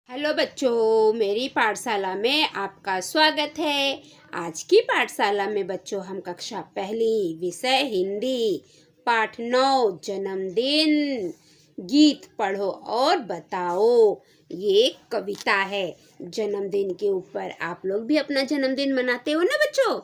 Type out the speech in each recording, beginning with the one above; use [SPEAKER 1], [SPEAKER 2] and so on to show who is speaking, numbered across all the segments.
[SPEAKER 1] Hello बच्चों, मेरी पाठशाला में आपका स्वागत है। आज की पाठशाला में बच्चों हम कक्षा पहली विषय हिंदी पाठ 9 जन्मदिन गीत पढ़ो और बताओ। ये एक कविता है जन्मदिन के ऊपर। आप लोग भी अपना जन्मदिन मनाते हो ना बच्चों।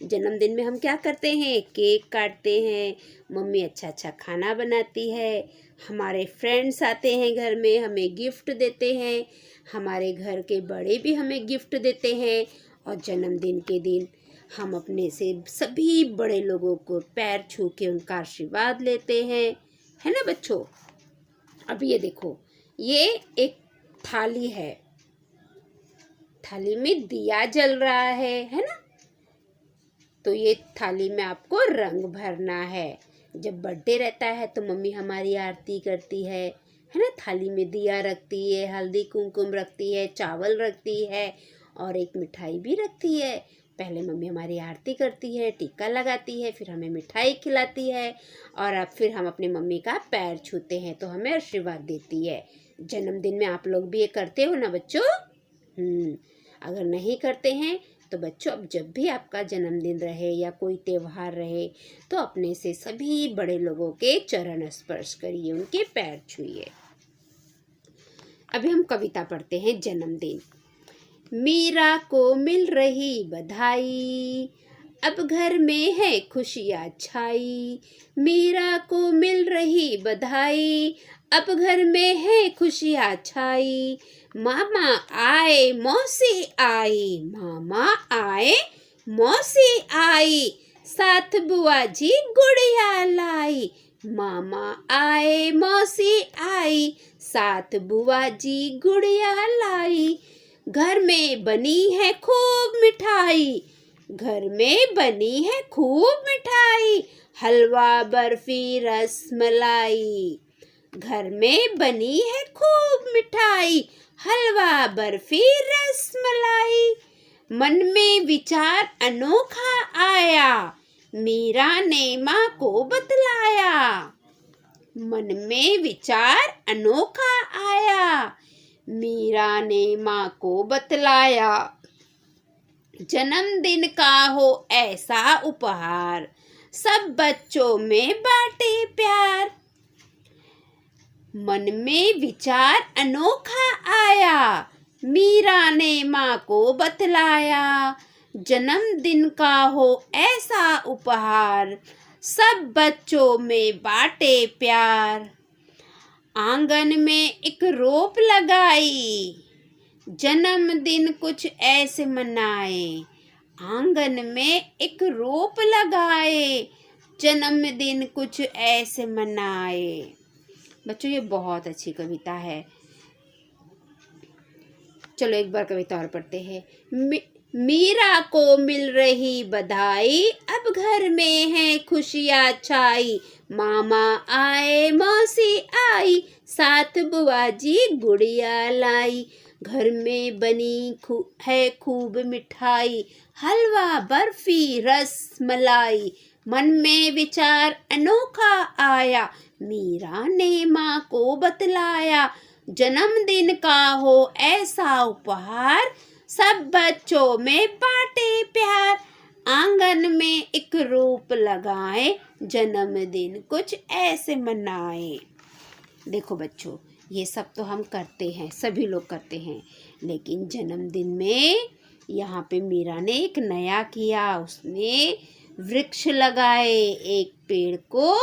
[SPEAKER 1] जन्मदिन में हम क्या करते हैं? केक काटते हैं, मम्मी अच्छा अच्छा खाना बनाती है, हमारे फ्रेंड्स आते हैं घर में, हमें गिफ्ट देते हैं, हमारे घर के बड़े भी हमें गिफ्ट देते हैं। और जन्मदिन के दिन हम अपने से सभी बड़े लोगों को पैर छू के उनका आशीर्वाद लेते हैं, है ना बच्चों। अब ये देखो, ये एक थाली है, थाली में दिया जल रहा है ना। तो ये थाली में आपको रंग भरना है। जब बर्थडे रहता है तो मम्मी हमारी आरती करती है ना। थाली में दिया रखती है, हल्दी कुमकुम रखती है, चावल रखती है और एक मिठाई भी रखती है। पहले मम्मी हमारी आरती करती है, टीका लगाती है, फिर हमें मिठाई खिलाती है और अब फिर हम अपनी मम्मी का पैर छूते हैं तो हमें आशीर्वाद देती है। जन्मदिन में आप लोग भी ये करते हो ना बच्चों? अगर नहीं करते हैं तो बच्चों, अब जब भी आपका जन्मदिन रहे या कोई त्योहार रहे तो अपने से सभी बड़े लोगों के चरण स्पर्श करिए, उनके पैर छुइए। अभी हम कविता पढ़ते हैं जन्मदिन। मीरा को मिल रही बधाई, अब घर में है खुशियाँ छाई। मीरा को मिल रही बधाई, अब घर में है खुशियाँ छाई। मामा आए मौसी आई, मामा आए मौसी आई, साथ बुआ जी गुड़िया लाई। मामा आए मौसी आई, साथ बुआ जी गुड़िया लाई। घर में बनी है खूब मिठाई, घर में बनी है खूब मिठाई, हलवा बर्फी रसमलाई। घर में बनी है खूब मिठाई, हलवा बर्फी रसमलाई। मन में विचार अनोखा आया, मीरा ने माँ को बतलाया। मन में विचार अनोखा आया, मीरा ने माँ को बतलाया। जन्मदिन का हो ऐसा उपहार, सब बच्चों में बांटे प्यार। मन में विचार अनोखा आया, मीरा ने माँ को बतलाया। जन्मदिन का हो ऐसा उपहार, सब बच्चों में बांटे प्यार। आंगन में एक रोप लगाई, जन्मदिन कुछ ऐसे मनाए। आंगन में एक रोप लगाए, जन्मदिन कुछ ऐसे मनाए। बच्चों, ये बहुत अच्छी कविता है। चलो एक बार कविता और पढ़ते हैं। मीरा को मिल रही बधाई, अब घर में है खुशियाँ छाई। मामा आए मौसी आई, साथ बुआ जी गुड़िया लाई। घर में बनी है खूब मिठाई, हलवा बर्फी रसमलाई। मन में विचार अनोखा आया, मीरा ने माँ को बतलाया। जन्मदिन का हो ऐसा उपहार, सब बच्चों में बांटे प्यार। आंगन में एक रोप लगाए, जन्मदिन कुछ ऐसे मनाए। देखो बच्चों, ये सब तो हम करते हैं, सभी लोग करते हैं, लेकिन जन्मदिन में यहाँ पे मीरा ने एक नया किया। उसने वृक्ष लगाए, एक पेड़ को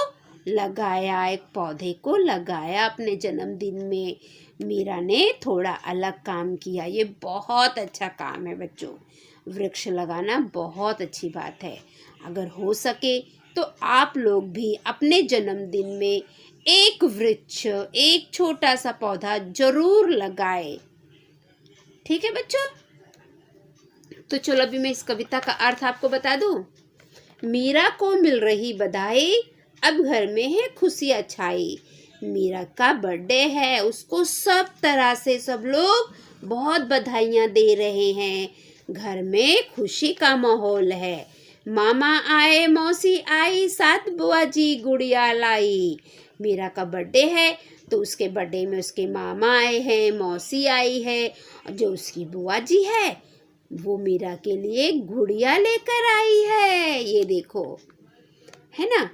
[SPEAKER 1] लगाया, एक पौधे को लगाया अपने जन्मदिन में। मीरा ने थोड़ा अलग काम किया। ये बहुत अच्छा काम है बच्चों। वृक्ष लगाना बहुत अच्छी बात है। अगर हो सके तो आप लोग भी अपने जन्मदिन में एक वृक्ष, एक छोटा सा पौधा जरूर लगाए। ठीक है बच्चों? तो चलो अभी मैं इस कविता का अर्थ आपको बता दूं। मीरा को मिल रही बधाई, अब घर में है खुशियाँ छाई। मीरा का बर्थडे है, उसको सब तरह से सब लोग बहुत बधाइयाँ दे रहे हैं। घर में खुशी का माहौल है। मामा आए मौसी आई, साथ बुआ जी गुड़िया लाई। मीरा का बर्थडे है तो उसके बर्थडे में उसके मामा आए हैं, मौसी आई है, और जो उसकी बुआ जी है वो मीरा के लिए गुड़िया लेकर आई है। ये देखो, है ना,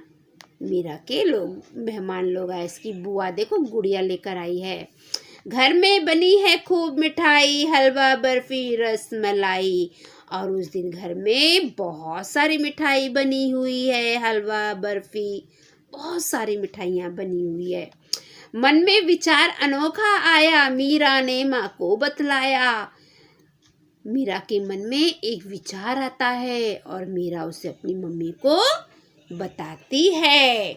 [SPEAKER 1] मीरा के लोग मेहमान लोग आए, इसकी बुआ देखो गुड़िया लेकर आई है। घर में बनी है खूब मिठाई, हलवा, बर्फी, रस मलाई। और उस दिन घर में बहुत सारी मिठाई बनी हुई है, हलवा, बर्फी, बहुत सारी मिठाइयाँ बनी हुई है। मन में विचार अनोखा आया, मीरा ने माँ को बतलाया। मीरा के मन में एक विचार आता है और मीरा उसे अपनी मम्मी को बताती है।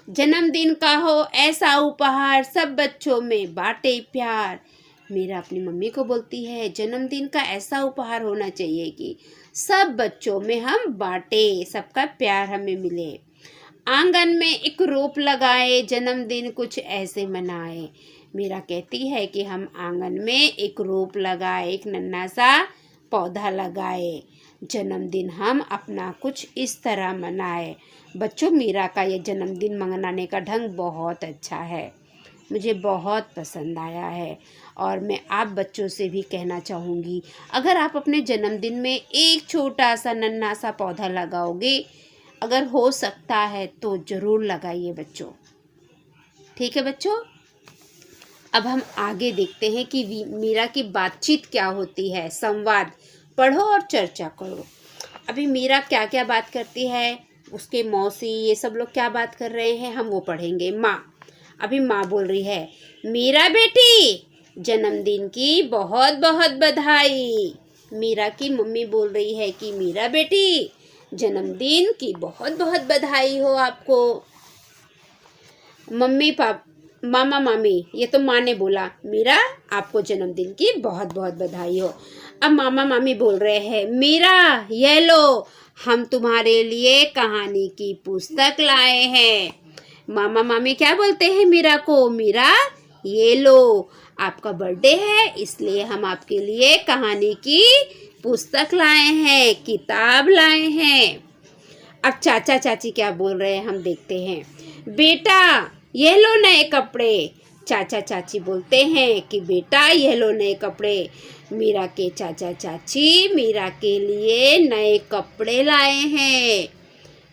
[SPEAKER 1] जन्मदिन का हो ऐसा उपहार, सब बच्चों में बांटे प्यार। मीरा अपनी मम्मी को बोलती है, जन्मदिन का ऐसा उपहार होना चाहिए कि सब बच्चों में हम बांटे, सबका प्यार हमें मिले। आंगन में एक रोप लगाए, जन्मदिन कुछ ऐसे मनाए। मीरा कहती है कि हम आंगन में एक रोप लगाए, एक नन्हा सा पौधा लगाए, जन्मदिन हम अपना कुछ इस तरह मनाए। बच्चों, मीरा का ये जन्मदिन मनाने का ढंग बहुत अच्छा है, मुझे बहुत पसंद आया है। और मैं आप बच्चों से भी कहना चाहूँगी, अगर आप अपने जन्मदिन में एक छोटा सा नन्हा सा पौधा लगाओगे, अगर हो सकता है तो ज़रूर लगाइए बच्चों। ठीक है बच्चों, अब हम आगे देखते हैं कि मीरा की बातचीत क्या होती है। संवाद पढ़ो और चर्चा करो। अभी मीरा क्या क्या बात करती है, उसके मौसी ये सब लोग क्या बात कर रहे हैं, हम वो पढ़ेंगे। माँ, अभी माँ बोल रही है, मीरा बेटी जन्मदिन की बहुत बहुत बधाई। मीरा की मम्मी बोल रही है कि मीरा बेटी जन्मदिन की बहुत बहुत बधाई हो आपको। मम्मी पापा, मामा मामी, ये तो माँ ने बोला, मीरा आपको जन्मदिन की बहुत बहुत बधाई हो। अब मामा मामी बोल रहे हैं, मीरा ये लो, हम तुम्हारे लिए कहानी की पुस्तक लाए हैं। मामा मामी क्या बोलते हैं मीरा को, मीरा ये लो, आपका बर्थडे है इसलिए हम आपके लिए कहानी की पुस्तक लाए हैं, किताब लाए हैं। अब चाचा चाची क्या बोल रहे हैं हम देखते हैं। बेटा ये लो नए कपड़े। चाचा चाची बोलते हैं कि बेटा ये लो नए कपड़े। मीरा के चाचा चाची मीरा के लिए नए कपड़े लाए हैं।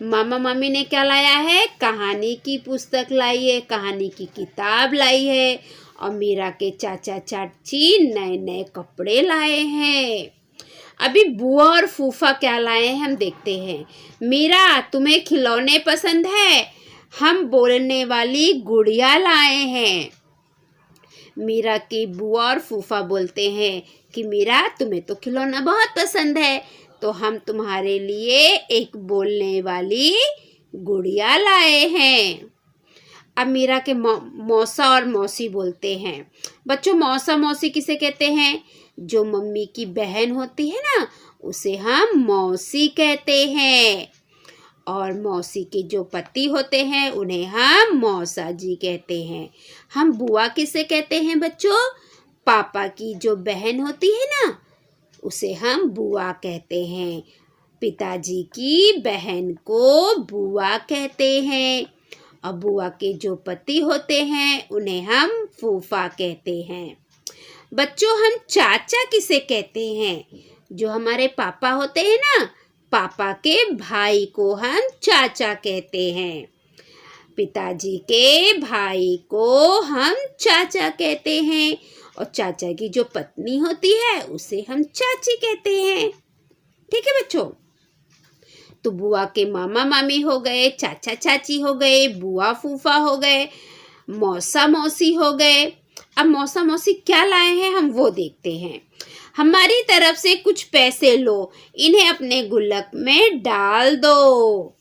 [SPEAKER 1] मामा मामी ने क्या लाया है, कहानी की पुस्तक लाई है, कहानी की किताब लाई है। और मीरा के चाचा चाची नए नए कपड़े लाए हैं। अभी बुआ और फूफा क्या लाए हैं हम देखते हैं। मीरा तुम्हें खिलौने पसंद है, हम बोलने वाली गुड़िया लाए हैं। मीरा की बुआ और फूफा बोलते हैं कि मीरा तुम्हें तो खिलौना बहुत पसंद है, तो हम तुम्हारे लिए एक बोलने वाली गुड़िया लाए हैं। अब मीरा के मौसा और मौसी बोलते हैं। बच्चों, मौसा मौसी किसे कहते हैं, जो मम्मी की बहन होती है ना, उसे हम मौसी कहते हैं। और मौसी के जो पति होते हैं उन्हें हम मौसा जी कहते हैं। हम बुआ किसे कहते हैं बच्चों, पापा की जो बहन होती है ना, उसे हम बुआ कहते हैं। पिताजी की बहन को बुआ कहते हैं। और बुआ के जो पति होते हैं उन्हें हम फूफा कहते हैं। बच्चों, हम चाचा किसे कहते हैं, जो हमारे पापा होते हैं ना, पापा के भाई को हम चाचा कहते हैं। पिताजी के भाई को हम चाचा कहते हैं। और चाचा की जो पत्नी होती है उसे हम चाची कहते हैं। ठीक है बच्चों, तो बुआ के मामा मामी हो गए, चाचा चाची हो गए, बुआ फूफा हो गए, मौसा मौसी हो गए। अब मौसा मौसी क्या लाए हैं हम वो देखते हैं। हमारी तरफ से कुछ पैसे लो, इन्हें अपने गुल्लक में डाल दो।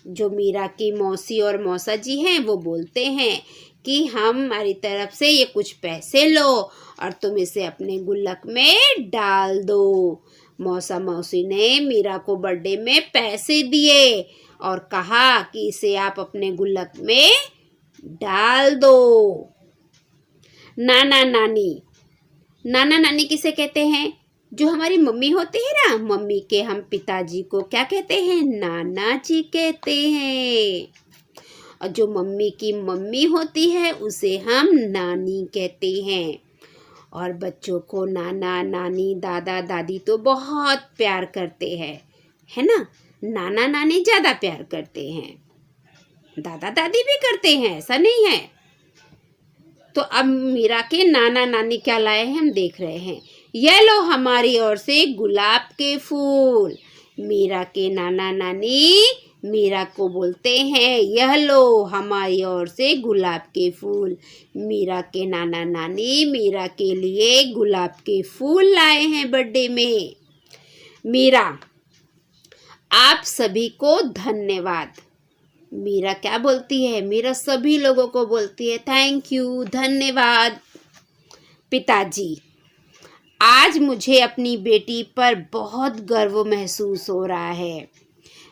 [SPEAKER 1] जो मीरा की मौसी और मौसा जी हैं वो बोलते हैं कि हमारी तरफ से ये कुछ पैसे लो और तुम इसे अपने गुल्लक में डाल दो। मौसा मौसी ने मीरा को बर्थडे में पैसे दिए और कहा कि इसे आप अपने गुल्लक में डाल दो। नाना नानी, नाना नानी किसे कहते हैं, जो हमारी मम्मी होती है ना, मम्मी के हम पिताजी को क्या कहते हैं, नाना जी कहते हैं। और जो मम्मी की मम्मी होती है उसे हम नानी कहते हैं। और बच्चों को नाना नानी दादा दादी तो बहुत प्यार करते हैं, है ना। नाना नानी ज़्यादा प्यार करते हैं, दादा दादी भी करते हैं, ऐसा नहीं है। तो अब मीरा के नाना नानी क्या लाए हैं हम देख रहे हैं। ये लो हमारी ओर से गुलाब के फूल। मीरा के नाना नानी मीरा को बोलते हैं, यह लो हमारी ओर से गुलाब के फूल। मीरा के नाना नानी मीरा के लिए गुलाब के फूल लाए हैं बर्थडे में। मीरा, आप सभी को धन्यवाद। मीरा क्या बोलती है? मीरा सभी लोगों को बोलती है थैंक यू, धन्यवाद। पिताजी, आज मुझे अपनी बेटी पर बहुत गर्व महसूस हो रहा है।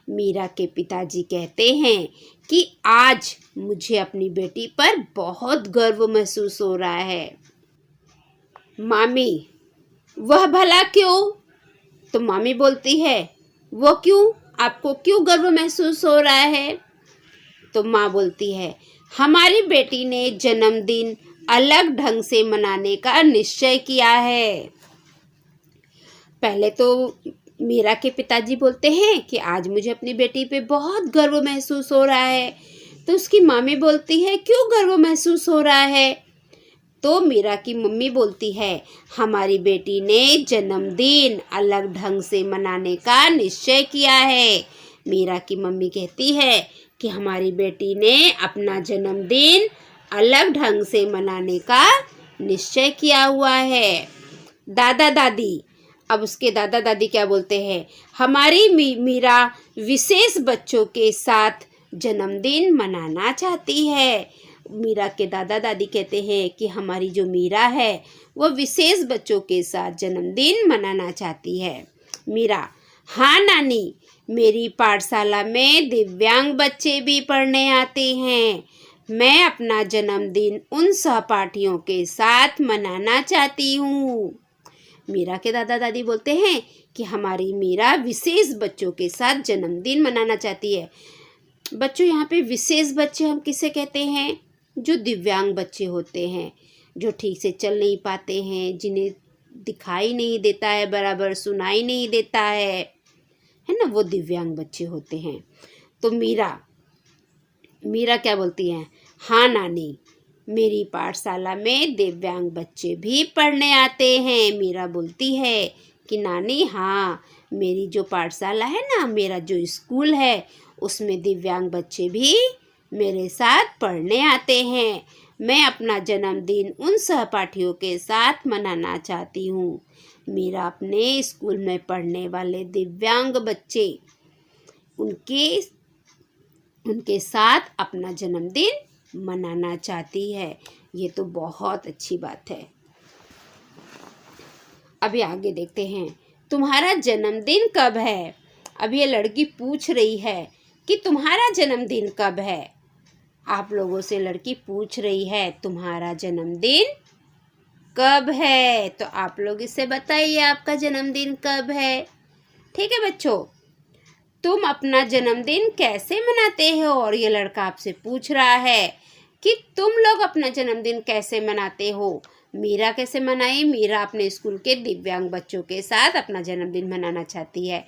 [SPEAKER 1] मीरा के पिताजी कहते हैं कि आज मुझे अपनी बेटी पर बहुत गर्व महसूस हो रहा है। मामी, वह भला क्यों? तो मामी बोलती है, वो क्यों? आपको क्यों गर्व महसूस हो रहा है? तो माँ बोलती है, हमारी बेटी ने जन्मदिन अलग ढंग से मनाने का निश्चय किया है। पहले तो मीरा के पिताजी बोलते हैं कि आज मुझे अपनी बेटी पे बहुत गर्व महसूस हो रहा है। तो उसकी मामी बोलती है, क्यों गर्व महसूस हो रहा है? तो मीरा की मम्मी बोलती है, हमारी बेटी ने जन्मदिन अलग ढंग से मनाने का निश्चय किया है। मीरा की मम्मी कहती है कि हमारी बेटी ने अपना जन्मदिन अलग ढंग से मनाने का निश्चय किया हुआ है। दादा दादी, अब उसके दादा दादी क्या बोलते हैं? हमारी मीरा विशेष बच्चों के साथ जन्मदिन मनाना चाहती है। मीरा के दादा दादी कहते हैं कि हमारी जो मीरा है वो विशेष बच्चों के साथ जन्मदिन मनाना चाहती है। मीरा, हाँ नानी, मेरी पाठशाला में दिव्यांग बच्चे भी पढ़ने आते हैं। मैं अपना जन्मदिन उन सहपाठियों के साथ मनाना चाहती हूँ। मीरा के दादा दादी बोलते हैं कि हमारी मीरा विशेष बच्चों के साथ जन्मदिन मनाना चाहती है। बच्चों, यहाँ पे विशेष बच्चे हम किसे कहते हैं? जो दिव्यांग बच्चे होते हैं, जो ठीक से चल नहीं पाते हैं, जिन्हें दिखाई नहीं देता है, बराबर सुनाई नहीं देता है ना, वो दिव्यांग बच्चे होते हैं। तो मीरा क्या बोलती हैं? हाँ नानी, मेरी पाठशाला में दिव्यांग बच्चे भी पढ़ने आते हैं। मीरा बोलती है कि नानी हाँ, मेरी जो पाठशाला है ना, मेरा जो स्कूल है, उसमें दिव्यांग बच्चे भी मेरे साथ पढ़ने आते हैं। मैं अपना जन्मदिन उन सहपाठियों के साथ मनाना चाहती हूँ। मीरा अपने स्कूल में पढ़ने वाले दिव्यांग बच्चे उनके साथ अपना जन्मदिन मनाना चाहती है। ये तो बहुत अच्छी बात है। अभी आगे देखते हैं, तुम्हारा जन्मदिन कब है? अब ये लड़की पूछ रही है कि तुम्हारा जन्मदिन कब है। आप लोगों से लड़की पूछ रही है तुम्हारा जन्मदिन कब है। तो आप लोग इसे बताइए आपका जन्मदिन कब है। ठीक है बच्चों, तुम अपना जन्मदिन कैसे मनाते हो? और ये लड़का आपसे पूछ रहा है कि तुम लोग अपना जन्मदिन कैसे मनाते हो। मीरा कैसे मनाई? मीरा अपने स्कूल के दिव्यांग बच्चों के साथ अपना जन्मदिन मनाना चाहती है।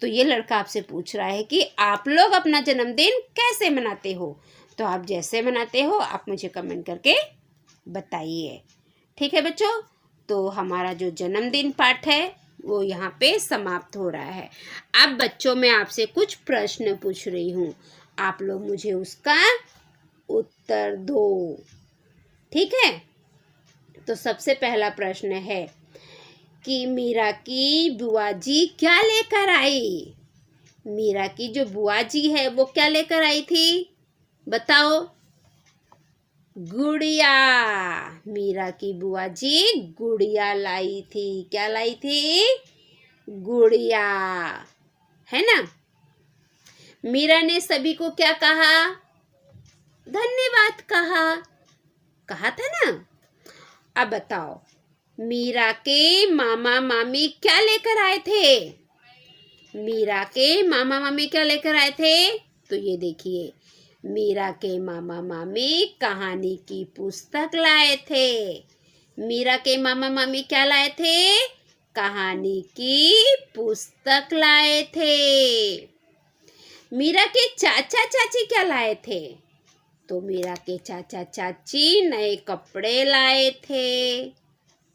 [SPEAKER 1] तो ये लड़का आपसे पूछ रहा है कि आप लोग अपना जन्मदिन कैसे मनाते हो। तो आप जैसे मनाते हो आप मुझे कमेंट करके बताइए। ठीक है बच्चों, तो हमारा जो जन्मदिन पाठ है वो यहाँ पे समाप्त हो रहा है। अब बच्चों, मैं आपसे कुछ प्रश्न पूछ रही हूँ, आप लोग मुझे उसका उत्तर दो। ठीक है, तो सबसे पहला प्रश्न है कि मीरा की बुआ जी क्या लेकर आई? मीरा की जो बुआ जी है वो क्या लेकर आई थी? बताओ। गुड़िया। मीरा की बुआ जी गुड़िया लाई थी। क्या लाई थी? गुड़िया, है ना। मीरा ने सभी को क्या कहा? धन्यवाद कहा था ना। अब बताओ, मीरा के मामा मामी क्या लेकर आए थे? मीरा के मामा मामी क्या लेकर आए थे? तो ये देखिए, मीरा के मामा मामी कहानी की पुस्तक लाए थे। मीरा के मामा मामी क्या लाए थे? कहानी की पुस्तक लाए थे। मीरा के चाचा चाची क्या लाए थे? तो मीरा के चाचा चाची नए कपड़े लाए थे,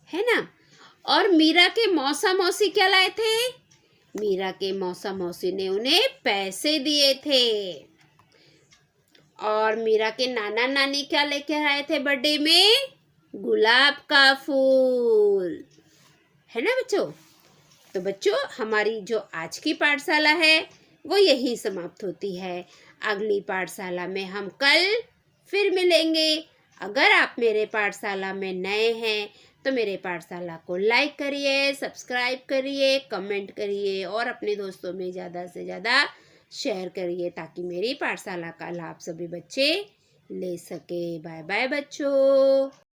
[SPEAKER 1] है ना। और मीरा के मौसा मौसी क्या लाए थे? मीरा के मौसा मौसी ने उन्हें पैसे दिए थे। और मीरा के नाना नानी क्या लेकर आए थे बर्थडे में? गुलाब का फूल, है ना बच्चों। तो बच्चों, हमारी जो आज की पाठशाला है वो यही समाप्त होती है। अगली पाठशाला में हम कल फिर मिलेंगे। अगर आप मेरे पाठशाला में नए हैं तो मेरे पाठशाला को लाइक करिए, सब्सक्राइब करिए, कमेंट करिए और अपने दोस्तों में ज़्यादा से ज़्यादा शेयर करिए ताकि मेरी पाठशाला का लाभ सभी बच्चे ले सके। बाय बाय बच्चों।